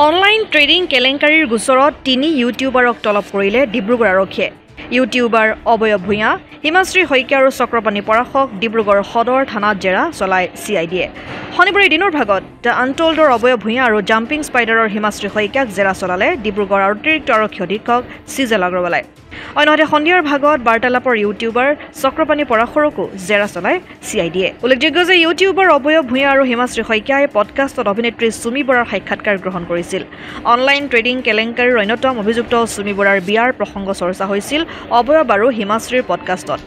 Online trading কেলেংকাৰীৰ গোচৰত 3 ইউটিউবাৰক তলব কৰিলে ডিব্ৰুগড় আৰক্ষীয়ে। ইউটিউবাৰ অবয়ব ভূঞা, হিমাশ্ৰী শইকীয়া আৰু চক্ৰপাণী পৰাশক ডিব্ৰুগড় সদৰ থানাত জেৰা চলাই CIDয়ে। শনিবাৰে দিনৰ ভাগত দ্য আনটল্ডৰ অবয়ব ভূঞা আৰু জাম্পিং স্পাইডাৰৰ হিমাশ্ৰী শইকীয়াক জেৰা চলালে ডিব্ৰুগড় অতিৰিক্ত আৰক্ষী অধীক্ষক চিজেল আগৰৱালাই। অন্যহাতে সন্ধিয়াৰ ভাগত বাৰ্তালাপৰ ইউটিউবাৰ চক্ৰপাণী পৰাশৰকো জেৰা চলাই CIDয়ে। উল্লেখযোগ্য যে ইউটিউবাৰ অবয়ব ভূঞা আৰু হিমাশ্ৰী শইকীয়াই পডকাষ্টত অভিনেত্ৰী চুমি বৰাৰ সাক্ষাৎকাৰ গ্ৰহণ কৰিছিল। অনলাইন ট্ৰেডিং কেলেংকাৰীৰ অন্যতম অভিযুক্ত চুমি বৰাৰ বিয়াৰ প্ৰসংগ চৰ্চা হৈছিল অবয়ব আৰু হিমাশ্ৰীৰ পডকাষ্টত,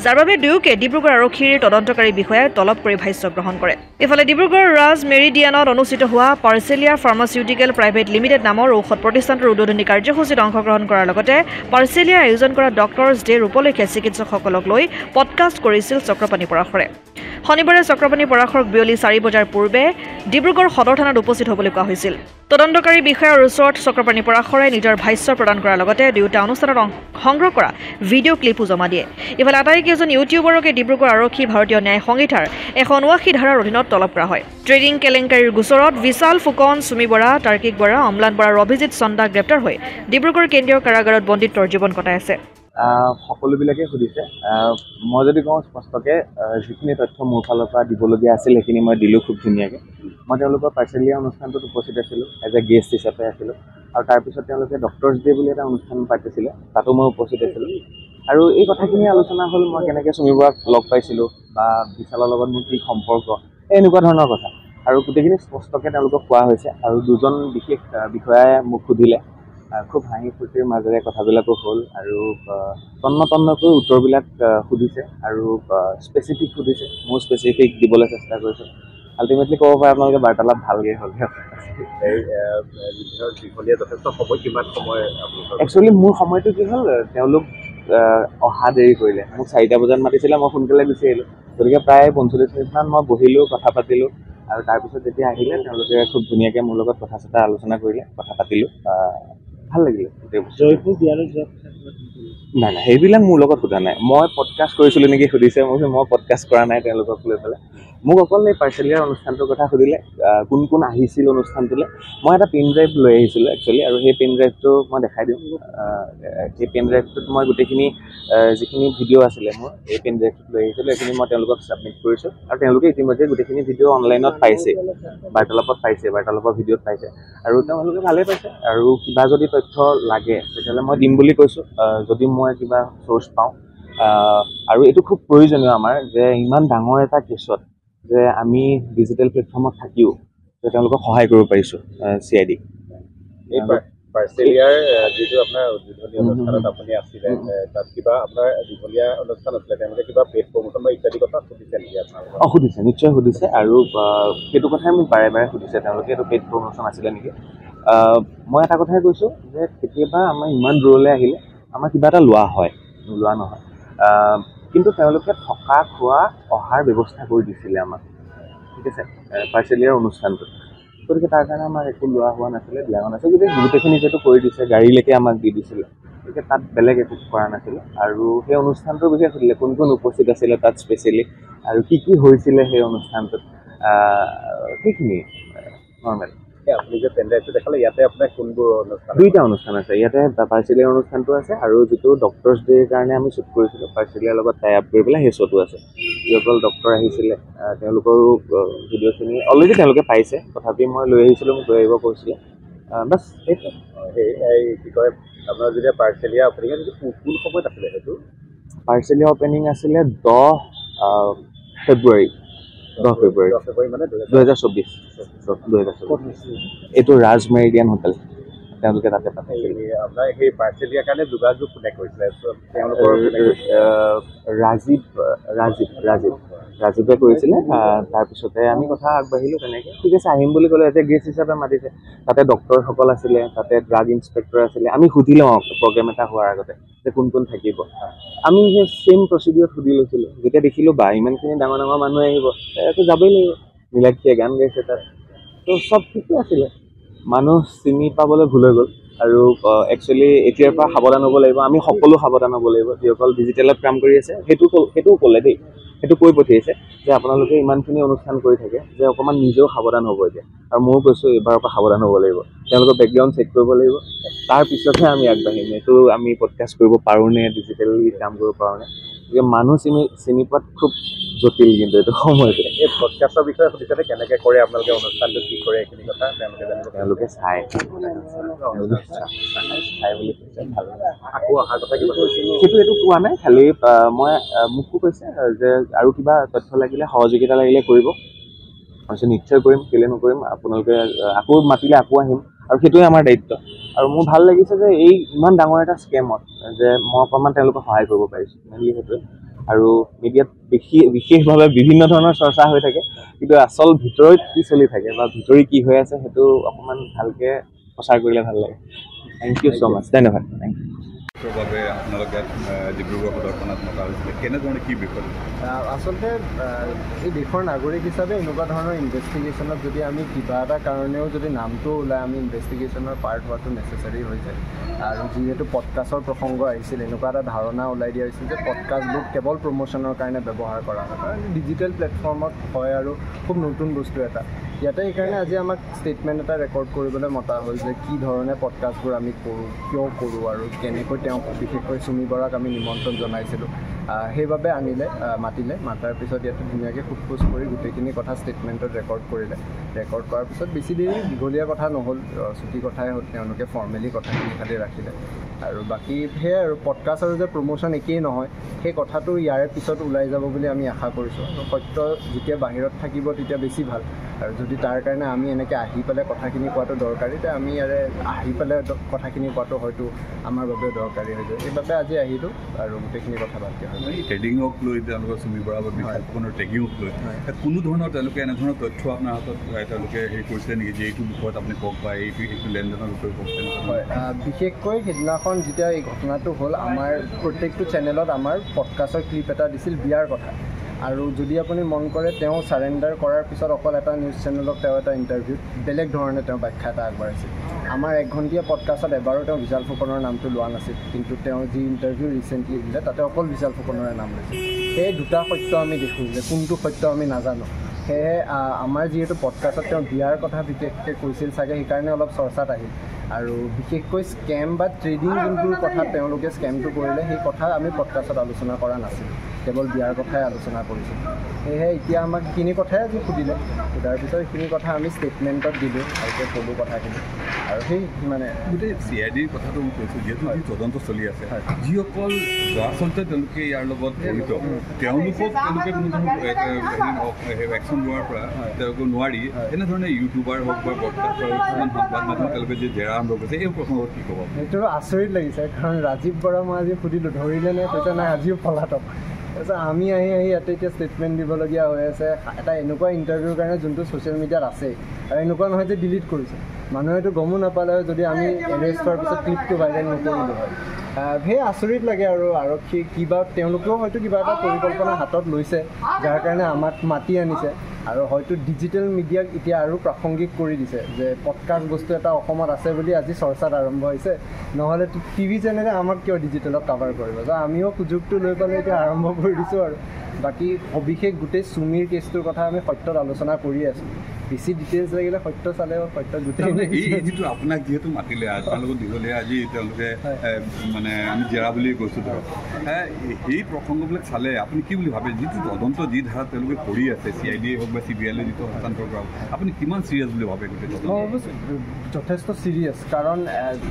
যাৰ বাবে দুয়োকে ডিব্ৰুগড় আৰক্ষীৰ তদন্তকাৰী বিষয়াই তলব কৰি ভাষ্য গ্ৰহণ কৰে। ইফালে ডিব্ৰুগড় ৰাজ মেৰিডিয়ানত অনুষ্ঠিত হোৱা পাৰ্চেলিয়া ফাৰ্মাচিউটিকেল প্ৰাইভেট লিমিটেড নামৰ ঔষধ প্ৰতিষ্ঠানটোৰ উদ্বোধনী কাৰ্যসূচীত অংশগ্ৰহণ কৰাৰ লগতে পাৰ্চেলিয়া আয়োজন কৰা ডক্টৰ্ছ ডেৰ উপলক্ষে চিকিৎসকসকলক লৈ পডকাষ্ট কৰিছিল চক্ৰপাণী পৰাশৰে। শনিবাৰে চক্ৰপাণী পৰাশৰক বিয়লি 4 বজাৰ পূৰ্বে ডিব্ৰুগড় সদৰ থানাত উপস্থিত হ'বলৈ কোৱা হৈছিল। তদন্তকাৰী বিষয়াৰ ওচৰত চক্ৰপাণী পৰাশৰে নিজৰ ভাষ্য প্ৰদান কৰাৰ লগতে দুয়োটা অনুষ্ঠানত সংগ্ৰহ কৰা ভিডিঅ' ক্লিপো জমা দিয়ে। ইফালে আটাইকেইজন ইউটিউবাৰকে ডিব্ৰুগড় আৰক্ষী ভাৰতীয় ন্যায় সংহিতাৰ 179 ধাৰাৰ অধীনত তলব কৰা হয়। ট্ৰেডিং কেলেংকাৰীৰ গোচৰত বিশাল ফুকন, চুমি বৰা, তাৰ্কিক বৰা, অম্লান বৰা আৰু অভিজিত চন্দা গ্ৰেপ্তাৰ হৈ ডিব্ৰুগড় কেন্দ্ৰীয় কাৰাগাৰত বন্দীত্বৰ জীৱন কটাই আছে। সকলোবিলাকে সুধিছে। মই যদি কওঁ স্পষ্টকৈ যিখিনি তথ্য মোৰ ফালৰ পৰা দিবলগীয়া আছিল সেইখিনি মই দিলোঁ খুব ধুনীয়াকৈ। মই তেওঁলোকৰ পাৰ্চেলিয়া অনুষ্ঠানটোত উপস্থিত আছিলোঁ, এজ এ গেষ্ট হিচাপে আছিলোঁ। আৰু তাৰপিছত তেওঁলোকে ডক্টৰ্ছ ডে বুলি এটা অনুষ্ঠান পাতিছিলে, তাতো মই উপস্থিত আছিলোঁ। আৰু এই কথাখিনি আলোচনা হ'ল মই কেনেকৈ চুমি বৰাক লগ পাইছিলোঁ বা বিশালৰ লগত মোৰ কি সম্পৰ্ক, এনেকুৱা ধৰণৰ কথা। আৰু গোটেইখিনি স্পষ্টকৈ তেওঁলোকক কোৱা হৈছে। আৰু দুজন বিশেষ বিষয়াই মোক সুধিলে, খুব হাঁহি ফূৰ্তিৰ মাজেৰে কথাবিলাকো হ'ল আৰু তন্নতন্নকৈ উত্তৰবিলাক সুধিছে আৰু স্পেচিফিক সুধিছে, মোৰ স্পেচিফিক দিবলৈ চেষ্টা কৰিছোঁ। আল্টিমেটলি ক'ব পাৰে আপোনালোকে বাৰ্তালাপ ভালকৈ হ'ল। একচুৱেলি মোৰ সময়টো কি হ'ল, তেওঁলোক অহা দেৰি কৰিলে। মোক 4টা বজাত মাতিছিলে, মই সোনকালে গুচি আহিলোঁ। গতিকে প্ৰায় 45 মিনিটমান মই বহিলোঁ, কথা পাতিলোঁ। আৰু তাৰপিছত যেতিয়া আহিলে তেওঁলোকে খুব ধুনীয়াকৈ মোৰ লগত কথা আলোচনা কৰিলে, কথা পাতিলোঁ। ভাল লাগিলে। নাই সেইবিলাক মোৰ লগত সোধা নাই। মই পডকাষ্ট কৰিছিলোঁ নেকি সুধিছে, মই পডকাষ্ট কৰা নাই তেওঁলোকক লৈ পেলাই। মোক অকল এই পাৰ্চেলিয়াৰ অনুষ্ঠানটোৰ কথা সুধিলে, কোন কোন আহিছিল অনুষ্ঠানটোলৈ। মই এটা পেন ড্ৰাইভ লৈ আহিছিলোঁ একচুৱেলি, আৰু সেই পেন ড্ৰাইভটো মই দেখাই দিওঁ। সেই পেন ড্ৰাইভটোত মই গোটেইখিনি যিখিনি ভিডিঅ' আছিলে মোৰ এই পেন ড্ৰাইভটোত লৈ আহিছিলোঁ, সেইখিনি মই তেওঁলোকক ছাবমিট কৰিছোঁ। আৰু তেওঁলোকে ইতিমধ্যে গোটেইখিনি ভিডিঅ' অনলাইনত পাইছে, বাৰ্তালাপৰ ভিডিঅ'ত পাইছে। আৰু তেওঁলোকে ভালেই পাইছে। আৰু কিবা যদি তথ্য লাগে তেতিয়াহ'লে মই দিম বুলি কৈছোঁ, যদি মই কিবা চ'ৰ্চ পাওঁ। আৰু এইটো খুব প্ৰয়োজনীয় আমাৰ, যে ইমান ডাঙৰ এটা কেছত যে আমি ডিজিটেল প্লেটফৰ্মত থাকিও যে তেওঁলোকক সহায় কৰিব পাৰিছোঁ CID। এই পাৰ্চেলিয়াৰ যিটো আপোনাৰ উদ্বোধনী অনুষ্ঠানত আপুনি আছিলে, তাত কিবা আপোনাৰ দীঘলীয়া অনুষ্ঠান আছিলে, তেওঁলোকে কিবা পেড প্ৰমোচন বা ইত্যাদি কথা সুধিছে নেকি আপোনালোকক? সুধিছে, নিশ্চয় সুধিছে। আৰু সেইটো কথাই মোক বাৰে বাৰে সুধিছে তেওঁলোকে, এইটো পেড প্ৰমোচন আছিলে নেকি। মই এটা কথাই কৈছোঁ যে কেতিয়াবা আমাৰ ইমান দূৰলৈ আহিলে আমাৰ কিবা এটা লোৱা হয়, নোলোৱা নহয়। কিন্তু তেওঁলোকে থকা খোৱা অহাৰ ব্যৱস্থা কৰি দিছিলে আমাক, ঠিক আছে, পাৰ্চেলিয়াৰ অনুষ্ঠানটোত। গতিকে তাৰ কাৰণে আমাৰ একো লোৱা হোৱা নাছিলে, দিয়া হোৱা নাছিলে। গতিকে গোটেইখিনি যিহেতু কৰি দিছে, গাড়ীলৈকে আমাক দি দিছিলে, গতিকে তাত বেলেগ একো কৰা নাছিলে। আৰু সেই অনুষ্ঠানটোৰ বিষয়ে সুধিলে, কোন কোন উপস্থিত আছিলে তাত স্পেচিয়েলি, আৰু কি কি হৈছিলে সেই অনুষ্ঠানটোত, সেইখিনি নৰ্মেল। আপুনি যে পেন ড্ৰাইভটো দেখালে, ইয়াতে আপোনাৰ কোনবোৰ অনুষ্ঠান? 2টা অনুষ্ঠান আছে ইয়াতে। পাৰ্চেলিয়াৰ অনুষ্ঠানটো আছে, আৰু যিটো ডক্টৰ্ছ ডেৰ কাৰণে আমি শ্বুট কৰিছিলোঁ পাৰ্চেলিয়াৰ লগত টাই আপ কৰি পেলাই, সেই শ্ব'টো আছে। যিসকল ডক্টৰ আহিছিলে তেওঁলোকৰো ভিডিঅ'খিনি অলৰেডি তেওঁলোকে পাইছে, তথাপি মই লৈ আহিছিলোঁ, মোক লৈ আহিব কৈছিলে। বাছ সেইটো। এই কি কয়, আপোনাৰ যেতিয়া পাৰ্চেলিয়া অপেনিং কোন সময়ত আছিলে? সেইটো পাৰ্চেলিয়া অপেনিং আছিলে 10 ফেব্ৰুৱাৰী মানে 2024। এইটো ৰাজ মেৰিডিয়ান হোটেল, তেওঁলোকে তাতে পাতিছিল। আপোনাৰ সেই পাৰ্চেলিয়াৰ কাৰণে যোগাযোগ কোনে কৰিছিলে? তেওঁলোকৰ ৰাজীৱে কৰিছিলে। তাৰপিছতে আমি কথা আগবাঢ়িলোঁ তেনেকৈ। ঠিক আছে, আহিম বুলি ক'লে, এতিয়া গেষ্ট হিচাপে মাতিছে। তাতে ডক্টৰসকল আছিলে, তাতে ড্ৰাগ ইনস্পেক্টৰ আছিলে। আমি সুধি লওঁ প্ৰগ্ৰেম এটা হোৱাৰ আগতে যে কোন কোন থাকিব। আমি সেই ছেইম প্ৰচিডিঅ'ত সুধি লৈছিলোঁ। যেতিয়া দেখিলোঁ বা ইমানখিনি ডাঙৰ ডাঙৰ মানুহ আহিব, এইটো যাবই লাগিব। নীলাক্ষীয়ে গান গাইছে তাত, তো চব ঠিকে আছিলে। মানুহ চিনি পাবলৈ ভুল হৈ গ'ল। আৰু একচুৱেলি এতিয়াৰ পৰা সাৱধান হ'ব লাগিব, আমি সকলো সাৱধান হ'ব লাগিব। যিসকল ডিজিটেলত কাম কৰি আছে সেইটোও ক'লে দেই, সেইটো কৈ পঠিয়াইছে যে আপোনালোকে ইমানখিনি অনুষ্ঠান কৰি থাকে যে অকণমান নিজেও সাৱধান হ'ব এতিয়া আৰু ময়ো কৈছোঁ এইবাৰৰ পৰা সাৱধান হ'ব লাগিব তেওঁলোকৰ বেকগ্ৰাউণ্ড চেক কৰিব লাগিব তাৰপিছতহে আমি আগবাঢ়িম এইটো আমি পডকাষ্ট কৰিব পাৰোঁনে ডিজিটেলি কাম কৰিব পাৰোঁনে গতিকে মানুহ চিনি পোৱাত খুব জটিল কিন্তু এইটো সময়তে এই পডকাষ্টৰ বিষয়ে সুধিছে কেনেকৈ কৰে আপোনালোকে অনুষ্ঠানটো কি কৰে এইখিনি কথা তেওঁলোকে চাই বুলি কৈছে ভাল আকৌ অহাৰ কথা কিবা সেইটো এইটো কোৱা নাই খালি মই মোকো কৈছে যে আৰু কিবা তথ্য লাগিলে সহযোগিতা লাগিলে কৰিব তাৰপিছত নিশ্চয় কৰিম কেলৈ নকৰিম আপোনালোকে আকৌ মাতিলে আকৌ আহিম আৰু সেইটোৱে আমাৰ দায়িত্ব আৰু মোৰ ভাল লাগিছে যে এই ইমান ডাঙৰ এটা স্কেমত যে মই অকণমান তেওঁলোকক সহায় কৰিব পাৰিছোঁ মেইনলি সেইটোৱে আৰু মিডিয়াত বিশেষভাৱে বিভিন্ন ধৰণৰ চৰ্চা হৈ থাকে কিন্তু আচল ভিতৰত কি চলি থাকে বা ভিতৰি কি হৈ আছে সেইটো অকণমান ভালকৈ প্ৰচাৰ কৰিলে ভাল লাগে থেংক ইউ ছ' মাছ ধন্যবাদ থেংক ইউ বাবে আপোনালোকে ডিব্ৰুগড় সদৰখনত মতা হৈছিলে কেনেধৰণে কি বিষয় আচলতে এই দেশৰ নাগৰিক হিচাপে এনেকুৱা ধৰণৰ ইনভেষ্টিগেশ্যনত যদি আমি কিবা এটা কাৰণেও যদি নামটো ওলাই আমি ইনভেষ্টিগেশ্যনৰ পাৰ্ট হোৱাটো নেচেচাৰী হৈ যায় আৰু যিহেতু পডকাষ্টৰ প্ৰসংগ আহিছিল এনেকুৱা এটা ধাৰণা ওলাই দিয়া হৈছিল যে পডকাষ্টবোৰ কেৱল প্ৰমোশ্যনৰ কাৰণে ব্যৱহাৰ কৰা হয় কাৰণ ডিজিটেল প্লেটফৰ্মত হয় আৰু খুব নতুন বস্তু এটা ইয়াতে সেইকাৰণে আজি আমাক ষ্টেটমেণ্ট এটা ৰেকৰ্ড কৰিবলৈ মতা হ'ল যে কি ধৰণে পডকাষ্টবোৰ আমি কৰোঁ কিয় কৰোঁ আৰু কেনেকৈ তেওঁক বিশেষকৈ চুমি বৰাক আমি নিমন্ত্ৰণ জনাইছিলোঁ সেইবাবে মাতিলে মাতাৰ পিছত ইয়াতে ধুনীয়াকৈ সোধপোছ কৰি গোটেইখিনি কথা ষ্টেটমেণ্টত ৰেকৰ্ড কৰিলে ৰেকৰ্ড কৰাৰ পিছত বেছি দেৰি দীঘলীয়া কথা নহ'ল ছুটি কথাই হ'ল তেওঁলোকে ফৰ্মেলি কথাখিনি খালি ৰাখিলে আৰু বাকী সেয়াই আৰু পডকাষ্ট আৰু যে প্ৰমোশ্যন একেই নহয় সেই কথাটো ইয়াৰে পিছত ওলাই যাব বুলি আমি আশা কৰিছোঁ আৰু সত্য যেতিয়া বাহিৰত থাকিব তেতিয়া বেছি ভাল আৰু যদি তাৰ কাৰণে আমি এনেকৈ আহি পেলাই কথাখিনি কোৱাটো দৰকাৰী তেতিয়া আমি ইয়াৰে আহি পেলাই কথাখিনি কোৱাটো হয়তো আমাৰ বাবে দৰকাৰী হৈ যায় সেইবাবে আজি আহিলোঁ আৰু গোটেইখিনি কথা পাতি হয় ট্ৰেডিঙক লৈ তেওঁলোকৰ চুমি বৰা বা বিশেষজনৰ ট্ৰেগিঙক লৈ কোনো ধৰণৰ তেওঁলোকে এনেধৰণৰ তথ্য আপোনাৰ হাতত তেওঁলোকে হেৰি কৰিছিলে নেকি যে এইটো বিষয়ত আপুনি কওক বা এইটো লেনদেনৰ বিষয়ে কওক হয় বিশেষকৈ সেইদিনাখন যেতিয়া এই ঘটনাটো হ'ল আমাৰ প্ৰত্যেকটো চেনেলত আমাৰ পডকাষ্টৰ ক্লিপ এটা দিছিল বিয়াৰ কথা আৰু যদি আপুনি মন কৰে তেওঁ ছাৰেণ্ডাৰ কৰাৰ পিছত অকল এটা নিউজ চেনেলক তেওঁ এটা ইণ্টাৰভিউত বেলেগ ধৰণে তেওঁ ব্যাখ্যা এটা আগবঢ়াইছিল আমাৰ 1 ঘণ্টীয়া পডকাষ্টত এবাৰো তেওঁ বিশাল ফুকনৰ নামটো লোৱা নাছিল কিন্তু তেওঁ যি ইণ্টাৰভিউ ৰিচেণ্টলি দিলে তাতে অকল বিশাল ফুকনৰে নাম লৈছিল সেই দুটা সত্য আমি দেখোঁ যে কোনটো সত্য আমি নাজানো সেয়ে আমাৰ যিহেতু পডকাষ্টত তেওঁ বিয়াৰ কথা বিশেষকৈ কৈছিল চাগে সেইকাৰণে অলপ চৰ্চাত আহিল আৰু বিশেষকৈ স্কেম বা ট্ৰেডিং যোনটোৰ কথা তেওঁলোকে স্কেমটো কৰিলে সেই কথা আমি পডকাষ্টত আলোচনা কৰা নাছিলোঁ কেৱল বিয়াৰ কথাই আলোচনা কৰিছিলোঁ সেয়েহে এতিয়া আমাক সেইখিনি কথাই আজি সুধিলে সোধাৰ পিছত সেইখিনি কথা আমি ষ্টেটমেণ্টত দিলোঁ ভালকৈ ক'লোঁ কথাখিনি আৰু সেই মানে গোটেই CIDৰ কথাটো মই কৈছোঁ যিহেতু তদন্ত চলি আছে যিসকল আচলতে তেওঁলোকে ইয়াৰ লগত জড়িত তেওঁলোকক তেওঁলোকে কোনো ধৰণৰ একশ্যন লোৱাৰ পৰা তেওঁলোকে নোৱাৰি এনেধৰণে ইউটিউবাৰ হওক বা ব্ৰডকাষ্টাৰ কিছুমান সংবাদ মাধ্যম তেওঁলোকে যে জেৰা আৰম্ভ কৰিছে এই প্ৰসংগত কি ক'ব সেইটো আচৰিত লাগিছে কাৰণ ৰাজীৱ বৰা মই আজি সুধিলোঁ ধৰিলে নে কৈছে নাই আজিও পলাতক তাৰপিছত আমি আহি ইয়াতে এতিয়া ষ্টেটমেণ্ট দিবলগীয়া হৈ আছে এটা এনেকুৱা ইণ্টাৰভিউৰ কাৰণে যোনটো ছ'চিয়েল মিডিয়াত আছে আৰু এনেকুৱা নহয় যে ডিলিট কৰিছে মানুহেতো গমো নাপালে যদি আমি এৰেষ্ট হোৱাৰ পিছত ক্লিপটো ভাইৰেল নকৰিলোঁ হয় সেই আচৰিত লাগে আৰু আৰক্ষী কিবা তেওঁলোকেও হয়তো কিবা এটা পৰিকল্পনা হাতত লৈছে যাৰ কাৰণে আমাক মাতি আনিছে আৰু হয়তো ডিজিটেল মিডিয়াক এতিয়া আৰু প্ৰাসংগিক কৰি দিছে যে পডকাষ্ট বস্তু এটা অসমত আছে বুলি আজি চৰ্চাত আৰম্ভ হৈছে নহ'লে টিভি চেনেলে আমাক কিয় ডিজিটেলত কাভাৰ কৰিব যে আমিও সুযোগটো লৈ পেলাই এতিয়া আৰম্ভ কৰি দিছোঁ আৰু বাকী সবিশেষ গোটেই চুমিৰ কেছটোৰ কথা আমি সত্যত আলোচনা কৰি আছোঁ বেছি ডিটেইলছ লাগিলে সত্য চালে সত্য গোটেই যিটো আপোনাক যিহেতু মাতিলে আপোনালোকক দীঘলীয়া আজি তেওঁলোকে মানে আমি জেৰা বুলি কৈছোঁ ধৰক সেই প্ৰসংগবিলাক চালে আপুনি কি বুলি ভাবে যিটো তদন্ত যি ধাৰা তেওঁলোকে কৰি আছে CID হওক বা CBI যিটো হস্তান্তৰ কৰা আপুনি কিমান চিৰিয়াছ বুলি ভাবে গোটেই যথেষ্ট চিৰিয়াছ কাৰণ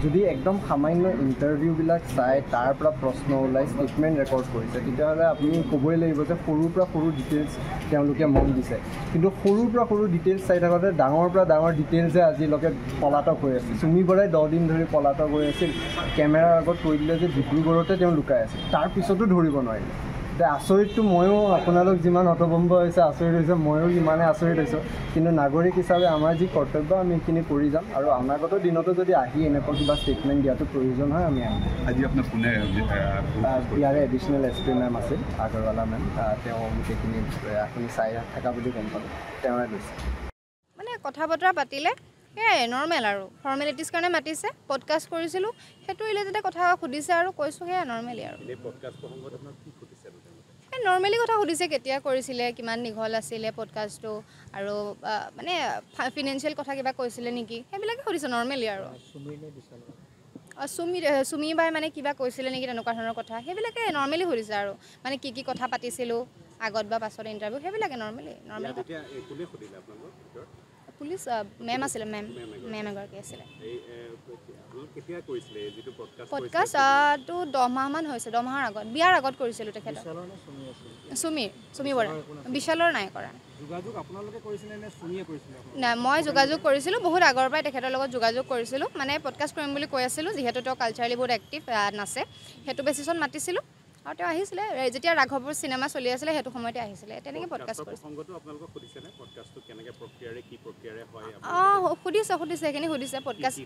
যদি একদম সামান্য ইণ্টাৰভিউবিলাক চাই তাৰ পৰা প্ৰশ্ন ওলাই ষ্টেটমেণ্ট ৰেকৰ্ড কৰিছে তেতিয়াহ'লে আপুনি ক'বই লাগিব যে সৰুৰ পৰা সৰু ডিটেইলছ তেওঁলোকে মন দিছে কিন্তু সৰুৰ পৰা সৰু ডিটেইলছ চাই থাকোঁতে ডাঙৰ পৰা ডাঙৰ ডিটেইলছে আজিলৈকে পলাতক হৈ আছে চুমি বৰাই 10 দিন ধৰি পলাতক হৈ আছিল কেমেৰাৰ আগত কৈ দিলে যে ডিব্ৰুগড়তে তেওঁ লুকাই আছিল তাৰপিছতো ধৰিব নোৱাৰিলে এতিয়া আচৰিতটো ময়ো আপোনালোক যিমান হতভম্ব হৈছে আচৰিত হৈছে ময়ো ইমানে আচৰিত হৈছোঁ কিন্তু নাগৰিক হিচাপে আমাৰ যি কৰ্তব্য আমি সেইখিনি কৰি যাম আৰু অনাগত দিনতো যদি আহি এনেকুৱা কিবা ষ্টেটমেণ্ট দিয়াটো প্ৰয়োজন হয় আমি আহিম আজি আপোনাৰ কোনে ইয়াৰে এডিশ্যনেল SP মেম আছিল আগৰৱালা মেম তেওঁ গোটেইখিনি আপুনি চাই থকা বুলি গম পালোঁ তেওঁৰে লৈছে মানে কথা বতৰা পাতিলে সেয়াই নৰ্মেল আৰু ফৰ্মেলিটিছ কাৰণে মাতিছে পডকাষ্ট কৰিছিলোঁ সেইটো ৰিলেটেডে কথা সুধিছে আৰু কৈছোঁ সেয়া নৰ্মেলি আৰু নৰ্মেলি কথা সুধিছে কেতিয়া কৰিছিলে কিমান দীঘল আছিলে পডকাষ্টটো আৰু মানে ফাইনেন্সিয়েল কথা কিবা কৈছিলে নেকি সেইবিলাকে সুধিছে নৰ্মেলি আৰু সুমি বাই মানে কিবা কৈছিলে নেকি তেনেকুৱা ধৰণৰ কথা সেইবিলাকে নৰ্মেলি সুধিছে আৰু মানে কি কথা পাতিছিলোঁ আগত বা পাছত ইণ্টাৰভিউ সেইবিলাকে নৰ্মেলি পুলিচ মেম আছিলে মেম এগৰাকী আছিলে পডকাষ্টটো 10 মাহমান হৈছে 10 মাহৰ আগত বিয়াৰ আগত কৰিছিলোঁ তেখেতক সুমি বৰা বিশালৰ নাই কৰা নাই মই যোগাযোগ কৰিছিলোঁ বহুত আগৰ পৰাই তেখেতৰ লগত যোগাযোগ কৰিছিলোঁ মানে পডকাষ্ট কৰিম বুলি কৈ আছিলোঁ যিহেতু তেওঁ কালচাৰেলি বহুত এক্টিভ নাচে সেইটো বেচিছত মাতিছিলোঁ আৰু তেওঁ আহিছিলে যেতিয়া ৰাঘৱৰ চিনেমা চলি আছিলে সেইটো সময়তে আহিছিলে তেনেকৈ পডকাষ্ট কৰিছিলে সুধিছে সেইখিনি সুধিছে পডকাষ্ট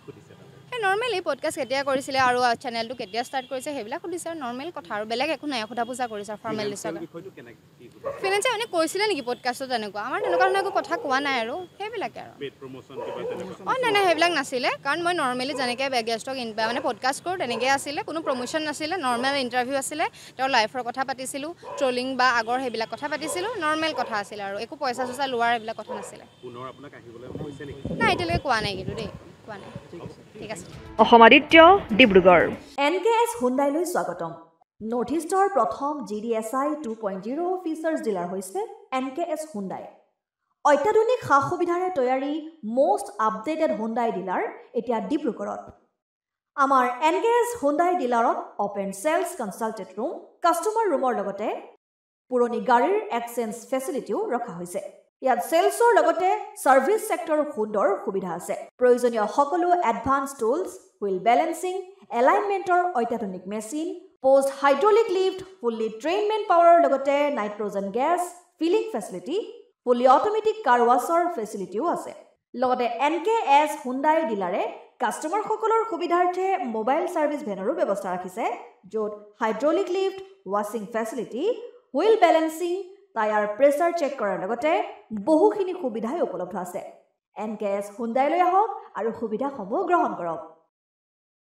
সেই নৰ্মেলি পডকাষ্ট কেতিয়া কৰিছিলে আৰু চেনেলটো কেতিয়া ষ্টাৰ্ট কৰিছে সেইবিলাক সুধিছে আৰু নৰ্মেল কথা আৰু বেলেগ একো নাই সোধা পোছা কৰিছে আৰু ফৰ্মেল হিচাপে ফিনেন্সিয়েল মানে কৈছিলে নেকি পডকাষ্টত তেনেকুৱা আমাৰ তেনেকুৱা ধৰণৰ একো কথা কোৱা নাই আৰু সেইবিলাকে আৰু নাই সেইবিলাক নাছিলে কাৰণ মই নৰ্মেলি যেনেকৈ গেষ্টক মানে পডকাষ্ট কৰোঁ তেনেকৈ আছিলে কোনো প্ৰমোশ্যন নাছিলে নৰ্মেল ইণ্টাৰভিউ আছিলে তেওঁৰ লাইফৰ কথা পাতিছিলোঁ ট্ৰলিং বা আগৰ সেইবিলাক কথা পাতিছিলোঁ নৰ্মেল কথা আছিলে আৰু একো পইচা চইচা লোৱাৰ এইবিলাক কথা নাছিলে নাই এতিয়ালৈকে কোৱা নাই কিন্তু দেই কোৱা নাই ঠিক আছে অসমাদিত্য ডিব্ৰুগড় NKS হুণ্ডাইলৈ স্বাগতম নৰ্থ ইষ্টৰ প্ৰথম GDSI 2.0 ফিচাৰ্ছ ডিলাৰ হৈছে NKS হুণ্ডাই অত্যাধুনিক সা সুবিধাৰে তৈয়াৰী most updated হুণ্ডাই ডিলাৰ এতিয়া ডিব্ৰুগড়ত আমাৰ NKS হুণ্ডাই ডিলাৰত open sales consultant room customer ৰুমৰ লগতে পুৰণি গাড়ীৰ এক্সচেঞ্জ ফেচিলিটিও ৰখা হৈছে ইয়াত সেলছৰ লগতে সাৰ্ভিস সেক্টৰৰ সুন্দৰ সুবিধা আছে প্ৰয়োজনীয় সকলো এডভান্স টুলছ হুইল বেলেন্সিং এলাইনমেন্টৰ অত্যাধুনিক machine post hydraulic lift fully trained man পাৱাৰৰ লগতে nitrogen gas filling facility fully automatic car ৱাছৰ ফেচিলিটিও আছে লগতে NKS হুণ্ডাই ডিলাৰে কাস্টমাৰ সকলৰ সুবিধাৰ্থে মোবাইল সাৰ্ভিস ভেনৰো ব্যৱস্থা ৰাখিছে য'ত হাইড্ৰলিক লিফ্ট ৱাছিং facility wheel balancing tyre pressure check কৰাৰ লগতে বহুখিনি সুবিধাই উপলব্ধ আছে NKS হুণ্ডাইলৈ আহক আৰু সুবিধাসমূহ গ্ৰহণ কৰক